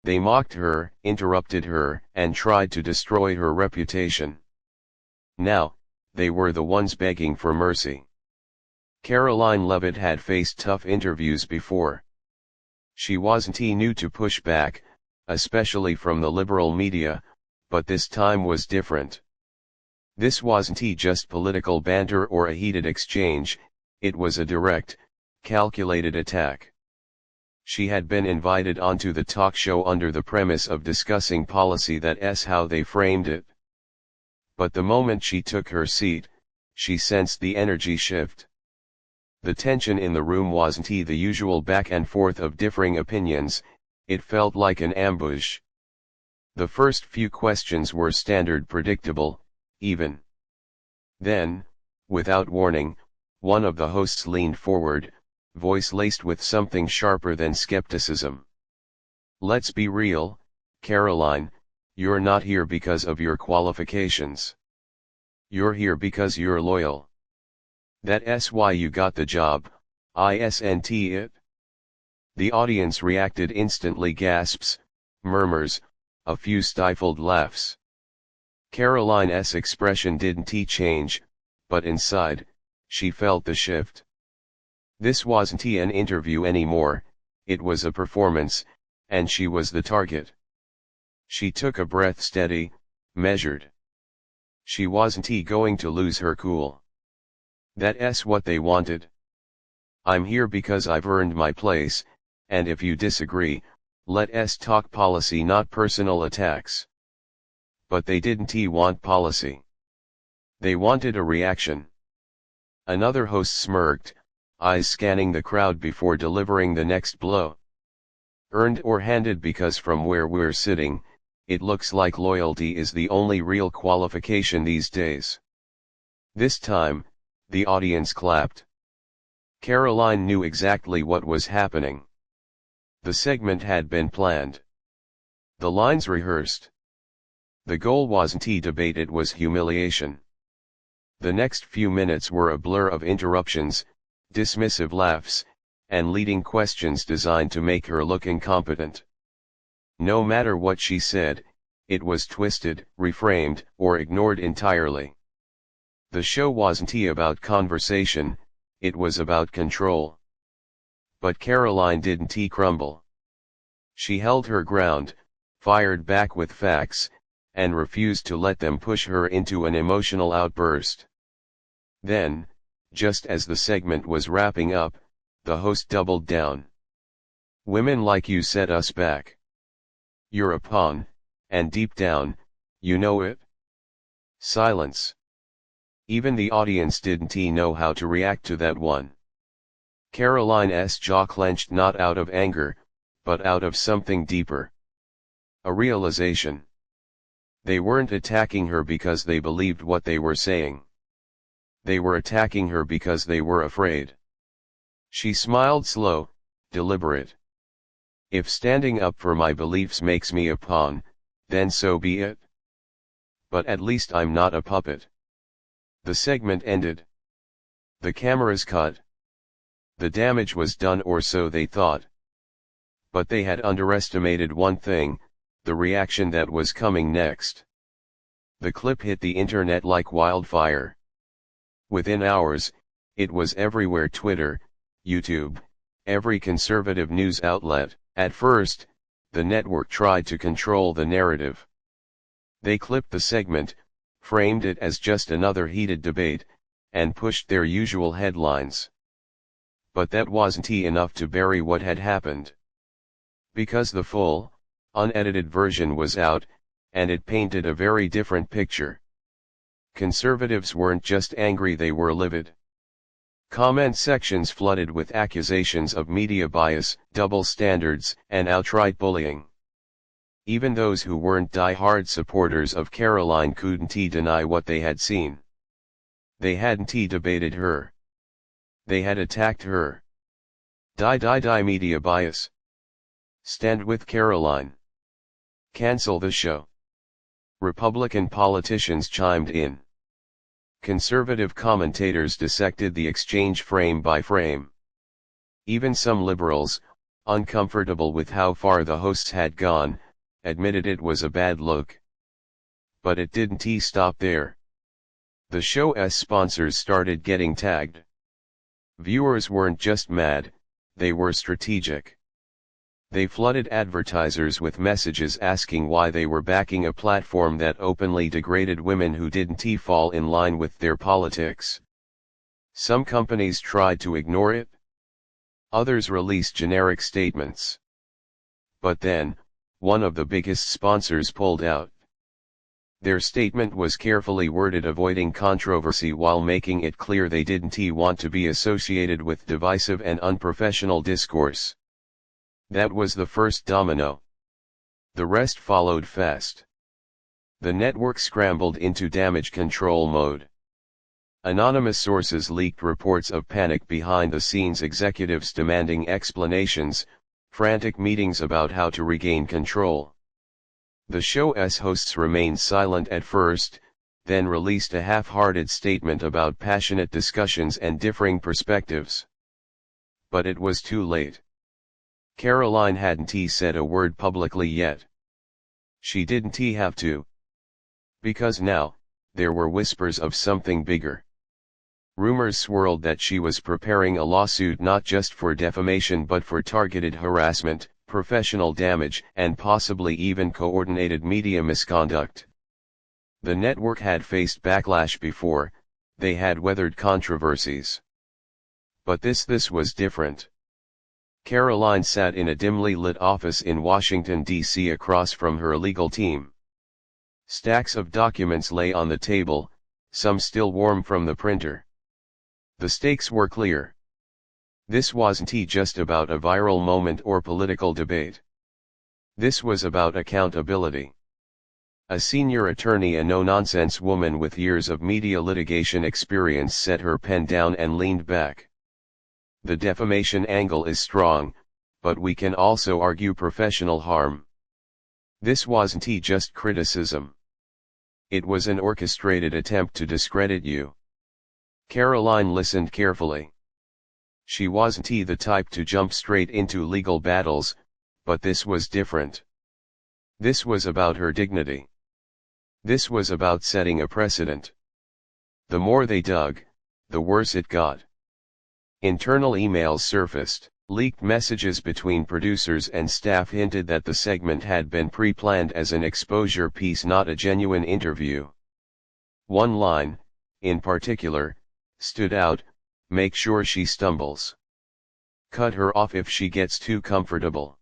They mocked her, interrupted her, and tried to destroy her reputation. Now, they were the ones begging for mercy. Karoline Leavitt had faced tough interviews before. She wasn't new to push back, especially from the liberal media, but this time was different. This wasn't just political banter or a heated exchange, it was a direct, calculated attack. She had been invited onto the talk show under the premise of discussing policy, that's how they framed it. But the moment she took her seat, she sensed the energy shift. The tension in the room wasn't the usual back and forth of differing opinions, it felt like an ambush. The first few questions were standard, predictable, even. Then, without warning, one of the hosts leaned forward, voice laced with something sharper than skepticism. "Let's be real, Karoline, you're not here because of your qualifications. You're here because you're loyal. That's why you got the job, isn't it?" The audience reacted instantly, gasps, murmurs, a few stifled laughs. Karoline's expression didn't change, but inside, she felt the shift. This wasn't an interview anymore, it was a performance, and she was the target. She took a breath, steady, measured. She wasn't going to lose her cool. That's what they wanted. "I'm here because I've earned my place, and if you disagree, let's talk policy, not personal attacks." But they didn't want policy. They wanted a reaction. Another host smirked, eyes scanning the crowd before delivering the next blow. "Earned or handed, because from where we're sitting, it looks like loyalty is the only real qualification these days." This time, the audience clapped. Karoline knew exactly what was happening. The segment had been planned. The lines rehearsed. The goal wasn't debate, it was humiliation. The next few minutes were a blur of interruptions, dismissive laughs, and leading questions designed to make her look incompetent. No matter what she said, it was twisted, reframed, or ignored entirely. The show wasn't about conversation, it was about control. But Karoline didn't crumble. She held her ground, fired back with facts, and refused to let them push her into an emotional outburst. Then, just as the segment was wrapping up, the host doubled down. "Women like you set us back. You're a pawn, and deep down, you know it." Silence. Even the audience didn't know how to react to that one. Karoline's jaw clenched, not out of anger, but out of something deeper. A realization. They weren't attacking her because they believed what they were saying. They were attacking her because they were afraid. She smiled, slow, deliberate. "If standing up for my beliefs makes me a pawn, then so be it. But at least I'm not a puppet." The segment ended. The cameras cut. The damage was done, or so they thought. But they had underestimated one thing, the reaction that was coming next. The clip hit the internet like wildfire. Within hours, it was everywhere: Twitter, YouTube, every conservative news outlet. At first, the network tried to control the narrative. They clipped the segment, framed it as just another heated debate, and pushed their usual headlines. But that wasn't enough to bury what had happened. Because the full, unedited version was out, and it painted a very different picture. Conservatives weren't just angry, they were livid. Comment sections flooded with accusations of media bias, double standards, and outright bullying. Even those who weren't die-hard supporters of Karoline couldn't deny what they had seen. They hadn't debated her. They had attacked her. Die media bias. Stand with Karoline. Cancel the show. Republican politicians chimed in. Conservative commentators dissected the exchange frame by frame. Even some liberals, uncomfortable with how far the hosts had gone, admitted it was a bad look. But it didn't stop there. The show's sponsors started getting tagged. Viewers weren't just mad, they were strategic. They flooded advertisers with messages asking why they were backing a platform that openly degraded women who didn't fall in line with their politics. Some companies tried to ignore it. Others released generic statements. But then, one of the biggest sponsors pulled out. Their statement was carefully worded, avoiding controversy while making it clear they didn't want to be associated with divisive and unprofessional discourse. That was the first domino. The rest followed fast. The network scrambled into damage control mode. Anonymous sources leaked reports of panic behind the scenes, executives demanding explanations, frantic meetings about how to regain control. The show's hosts remained silent at first, then released a half-hearted statement about passionate discussions and differing perspectives. But it was too late. Karoline hadn't said a word publicly yet. She didn't have to. Because now, there were whispers of something bigger. Rumors swirled that she was preparing a lawsuit not just for defamation but for targeted harassment, professional damage, and possibly even coordinated media misconduct. The network had faced backlash before, they had weathered controversies. But this was different. Karoline sat in a dimly lit office in Washington, D.C. across from her legal team. Stacks of documents lay on the table, some still warm from the printer. The stakes were clear. This wasn't just about a viral moment or political debate. This was about accountability. A senior attorney, a no-nonsense woman with years of media litigation experience, set her pen down and leaned back. The defamation angle is strong, but we can also argue professional harm. This wasn't just criticism. It was an orchestrated attempt to discredit you. Karoline listened carefully. She wasn't the type to jump straight into legal battles, but this was different. This was about her dignity. This was about setting a precedent. The more they dug, the worse it got. Internal emails surfaced. Leaked messages between producers and staff hinted that the segment had been pre-planned as an exposure piece, not a genuine interview. One line, in particular, stood out: make sure she stumbles. Cut her off if she gets too comfortable.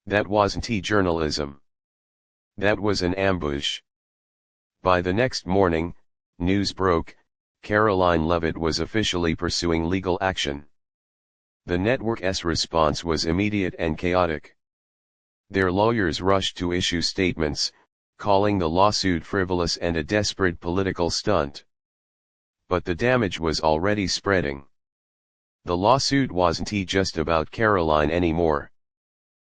That wasn't journalism. That was an ambush. By the next morning, news broke: Karoline Leavitt was officially pursuing legal action. The network's response was immediate and chaotic. Their lawyers rushed to issue statements, calling the lawsuit frivolous and a desperate political stunt. But the damage was already spreading. The lawsuit wasn't just about Karoline anymore.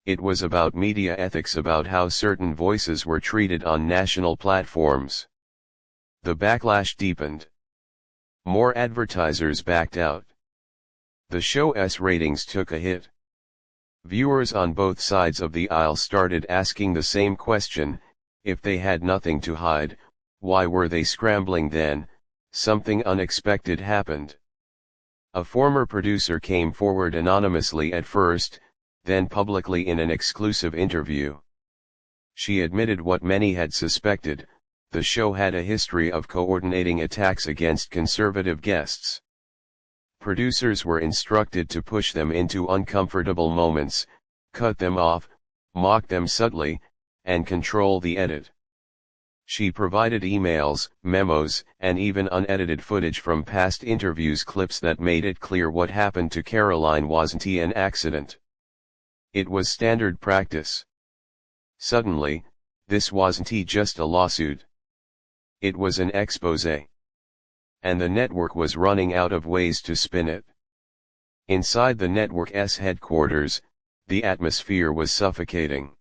It was about media ethics, about how certain voices were treated on national platforms. The backlash deepened. More advertisers backed out. The show's ratings took a hit. Viewers on both sides of the aisle started asking the same question: if they had nothing to hide, why were they scrambling then? Something unexpected happened. A former producer came forward anonymously at first, then publicly in an exclusive interview. She admitted what many had suspected: the show had a history of coordinating attacks against conservative guests. Producers were instructed to push them into uncomfortable moments, cut them off, mock them subtly, and control the edit. She provided emails, memos, and even unedited footage from past interviews, clips that made it clear what happened to Karoline wasn't an accident. It was standard practice. Suddenly, this wasn't just a lawsuit. It was an exposé. And the network was running out of ways to spin it. Inside the network's headquarters, the atmosphere was suffocating.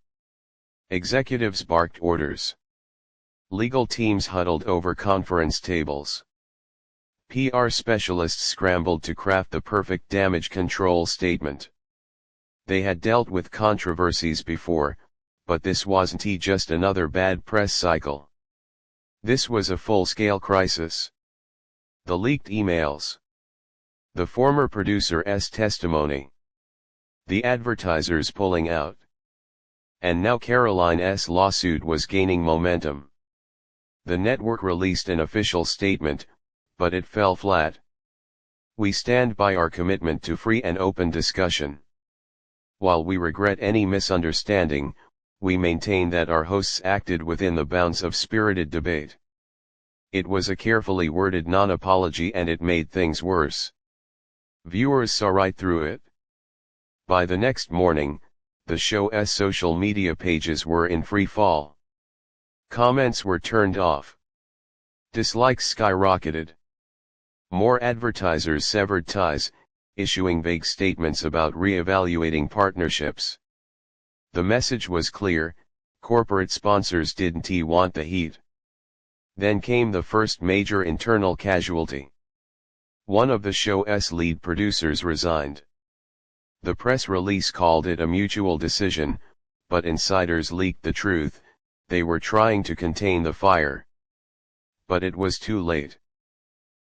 Executives barked orders. Legal teams huddled over conference tables. PR specialists scrambled to craft the perfect damage control statement. They had dealt with controversies before, but this wasn't just another bad press cycle. This was a full-scale crisis. The leaked emails. The former producer's testimony. The advertisers pulling out. And now Karoline's lawsuit was gaining momentum. The network released an official statement, but it fell flat. We stand by our commitment to free and open discussion. While we regret any misunderstanding, we maintain that our hosts acted within the bounds of spirited debate. It was a carefully worded non-apology and it made things worse. Viewers saw right through it. By the next morning, the show's social media pages were in free fall. Comments were turned off. Dislikes skyrocketed. More advertisers severed ties, issuing vague statements about re-evaluating partnerships. The message was clear: corporate sponsors didn't want the heat. Then came the first major internal casualty. One of the show's lead producers resigned. The press release called it a mutual decision, but insiders leaked the truth: they were trying to contain the fire. But it was too late.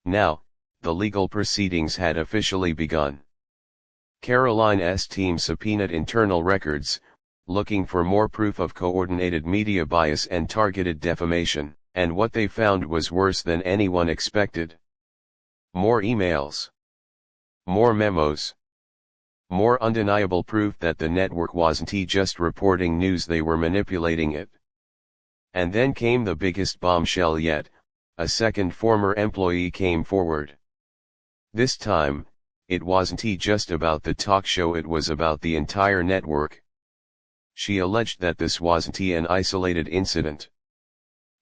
Now, the legal proceedings had officially begun. Karoline's team subpoenaed internal records, looking for more proof of coordinated media bias and targeted defamation, and what they found was worse than anyone expected. More emails. More memos. More undeniable proof that the network wasn't just reporting news, they were manipulating it. And then came the biggest bombshell yet: a second former employee came forward. This time, it wasn't just about the talk show, it was about the entire network. She alleged that this wasn't an isolated incident.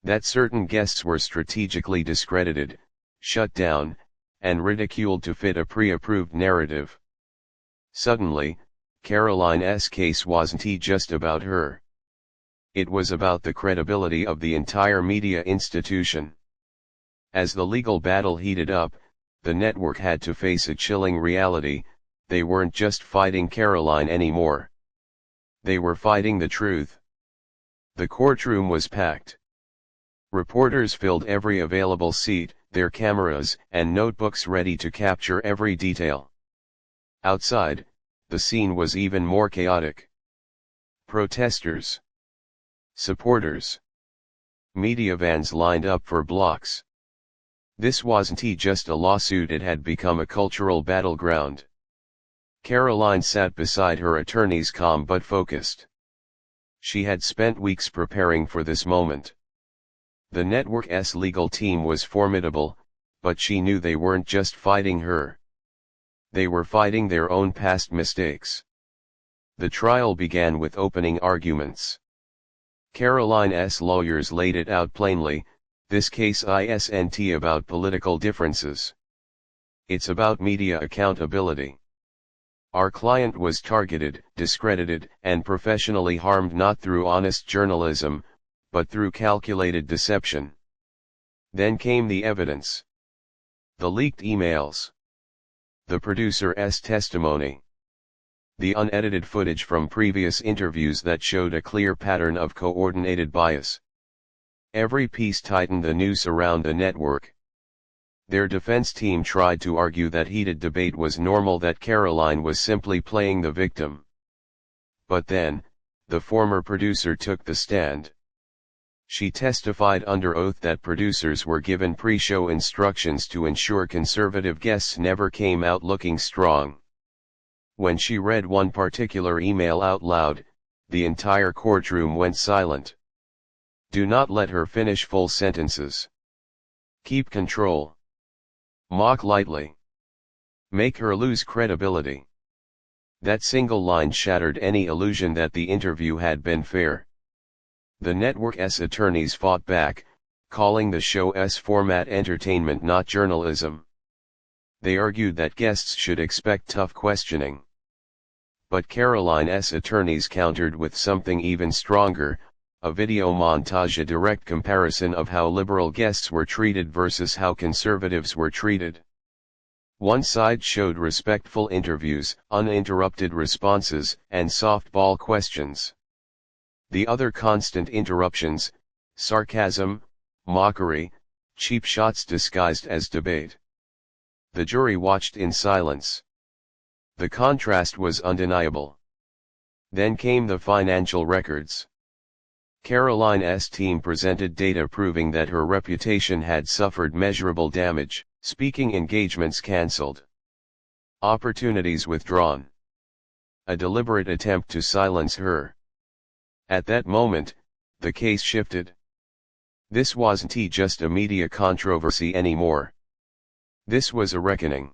That certain guests were strategically discredited, shut down, and ridiculed to fit a pre-approved narrative. Suddenly, Karoline's case wasn't just about her. It was about the credibility of the entire media institution. As the legal battle heated up, the network had to face a chilling reality: they weren't just fighting Karoline anymore. They were fighting the truth. The courtroom was packed. Reporters filled every available seat, their cameras and notebooks ready to capture every detail. Outside, the scene was even more chaotic. Protesters. Supporters. Media vans lined up for blocks. This wasn't just a lawsuit, it had become a cultural battleground. Karoline sat beside her attorneys, calm but focused. She had spent weeks preparing for this moment. The network's legal team was formidable, but she knew they weren't just fighting her. They were fighting their own past mistakes. The trial began with opening arguments. Karoline's lawyers laid it out plainly: this case isn't about political differences. It's about media accountability. Our client was targeted, discredited, and professionally harmed not through honest journalism, but through calculated deception. Then came the evidence. The leaked emails. The producer's testimony. The unedited footage from previous interviews that showed a clear pattern of coordinated bias. Every piece tightened the noose around the network. Their defense team tried to argue that heated debate was normal, that Karoline was simply playing the victim. But then, the former producer took the stand. She testified under oath that producers were given pre-show instructions to ensure conservative guests never came out looking strong. When she read one particular email out loud, the entire courtroom went silent. Do not let her finish full sentences. Keep control. Mock lightly. Make her lose credibility. That single line shattered any illusion that the interview had been fair. The network's attorneys fought back, calling the show's format entertainment, not journalism. They argued that guests should expect tough questioning. But Karoline's attorneys countered with something even stronger: a video montage, a direct comparison of how liberal guests were treated versus how conservatives were treated. One side showed respectful interviews, uninterrupted responses, and softball questions. The other constant interruptions, sarcasm, mockery, cheap shots disguised as debate. The jury watched in silence. The contrast was undeniable. Then came the financial records. Karoline's team presented data proving that her reputation had suffered measurable damage, speaking engagements cancelled, opportunities withdrawn. A deliberate attempt to silence her. At that moment, the case shifted. This wasn't just a media controversy anymore. This was a reckoning.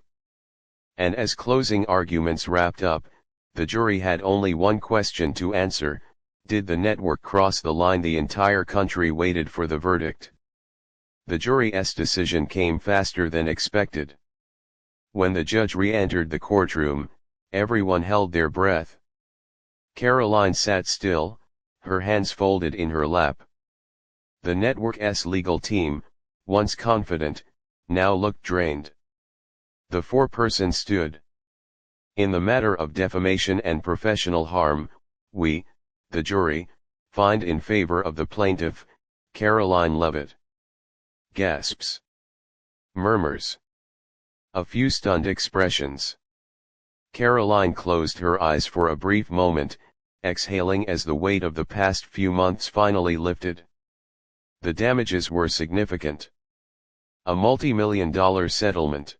And as closing arguments wrapped up, the jury had only one question to answer: did the network cross the line? The entire country waited for the verdict. The jury's decision came faster than expected. When the judge re-entered the courtroom, everyone held their breath. Karoline sat still, her hands folded in her lap. The network's legal team, once confident, now looked drained. The foreperson stood. In the matter of defamation and professional harm, we, the jury, find in favor of the plaintiff, Karoline Leavitt. Gasps. Murmurs. A few stunned expressions. Karoline closed her eyes for a brief moment, exhaling as the weight of the past few months finally lifted. The damages were significant. A multi-million-dollar settlement.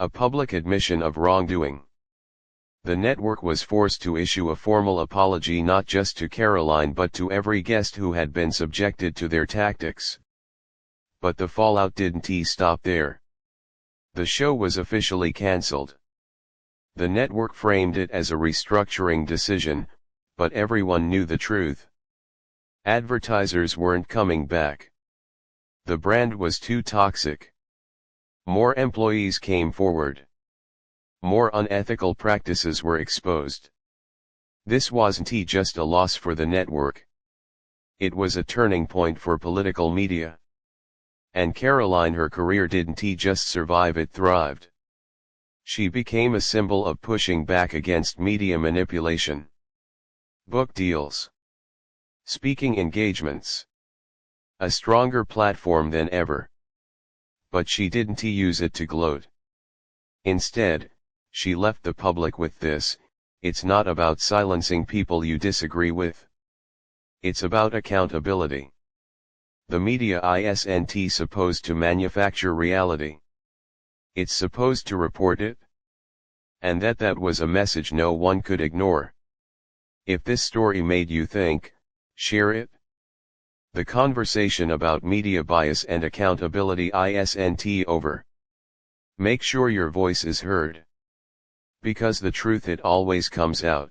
A public admission of wrongdoing. The network was forced to issue a formal apology not just to Karoline but to every guest who had been subjected to their tactics. But the fallout didn't stop there. The show was officially cancelled. The network framed it as a restructuring decision, but everyone knew the truth. Advertisers weren't coming back. The brand was too toxic. More employees came forward. More unethical practices were exposed. This wasn't just a loss for the network. It was a turning point for political media. And Karoline, her career didn't just survive, it thrived. She became a symbol of pushing back against media manipulation. Book deals. Speaking engagements. A stronger platform than ever. But she didn't use it to gloat. Instead, she left the public with this: it's not about silencing people you disagree with. It's about accountability. The media isn't supposed to manufacture reality. It's supposed to report it. And that was a message no one could ignore. If this story made you think, share it. The conversation about media bias and accountability isn't over. Make sure your voice is heard. Because the truth, it always comes out.